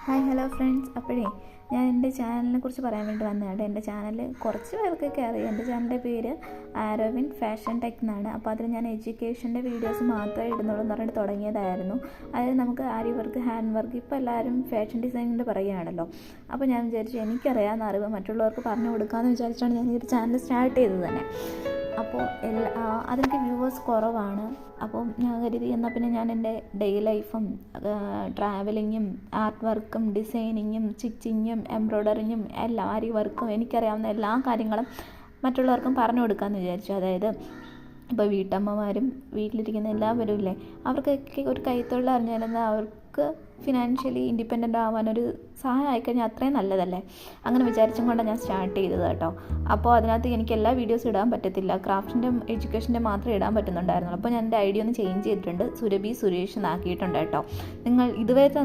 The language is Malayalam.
Hi hello friends. അപ്പോഴേ ഞാൻ എൻ്റെ ചാനലിനെ കുറിച്ച് പറയാൻ വേണ്ടി വന്നതാണ്. എൻ്റെ ചാനൽ കുറച്ച് പേർക്കൊക്കെ അറിയാം. എൻ്റെ ചാനലിൻ്റെ പേര് ആരോവിൻ ഫാഷൻ ടെക് എന്നാണ്. അപ്പോൾ അതിൽ ഞാൻ എഡ്യൂക്കേഷൻ്റെ വീഡിയോസ് മാത്രമേ ഇടുന്നുള്ളൂ എന്ന് പറഞ്ഞിട്ട് തുടങ്ങിയതായിരുന്നു. അതായത് നമുക്ക് ആരി വർക്ക്, ഹാൻഡ് വർക്ക്, ഇപ്പോൾ എല്ലാവരും ഫാഷൻ ഡിസൈനിൻ്റെ പറയുകയാണല്ലോ. അപ്പോൾ ഞാൻ വിചാരിച്ചു എനിക്കറിയാവുന്ന അറിവ് മറ്റുള്ളവർക്ക് പറഞ്ഞു കൊടുക്കാമെന്ന് വിചാരിച്ചാണ് ഞാൻ ഈ ഒരു ചാനൽ സ്റ്റാർട്ട് ചെയ്തത് തന്നെ. അപ്പോൾ അതെനിക്ക് വ്യൂവേഴ്സ് കുറവാണ്. അപ്പോൾ ഞാൻ കരുതി എന്നാൽ പിന്നെ ഞാൻ എൻ്റെ ഡെയിലി ലൈഫും ട്രാവലിങ്ങും ആർട്ട് വർക്കും ഡിസൈനിങ്ങും സ്റ്റിച്ചിങ്ങും എംബ്രോയ്ഡറിങ്ങും എല്ലാം ആരി വർക്കും എനിക്കറിയാവുന്ന എല്ലാ കാര്യങ്ങളും മറ്റുള്ളവർക്കും പറഞ്ഞു കൊടുക്കാമെന്ന് വിചാരിച്ചു. അതായത് ഇപ്പോൾ വീട്ടമ്മമാരും വീട്ടിലിരിക്കുന്ന എല്ലാവരും ഇല്ലേ, അവർക്കൊക്കെ ഒരു കൈത്തൊഴിൽ അറിഞ്ഞാലെന്നാൽ അവർക്ക് ഫിനാൻഷ്യലി ഇൻഡിപെൻഡൻ്റ് ആവാനൊരു സഹായം ആയിക്കഴിഞ്ഞാൽ അത്രയും നല്ലതല്ലേ. അങ്ങനെ വിചാരിച്ചും കൊണ്ടാണ് ഞാൻ സ്റ്റാർട്ട് ചെയ്തത് കേട്ടോ. അപ്പോൾ അതിനകത്ത് എനിക്ക് എല്ലാ വീഡിയോസും ഇടാൻ പറ്റത്തില്ല, ക്രാഫ്റ്റിൻ്റെ എഡ്യൂക്കേഷൻ്റെ മാത്രമേ ഇടാൻ പറ്റുന്നുണ്ടായിരുന്നുള്ളൂ. അപ്പോൾ ഞാൻ എൻ്റെ ഐഡിയ ഒന്ന് ചേഞ്ച് ചെയ്തിട്ടുണ്ട്, സുരഭി സുരേഷ് എന്നാക്കിയിട്ടുണ്ട് കേട്ടോ. നിങ്ങൾ ഇതുവരെ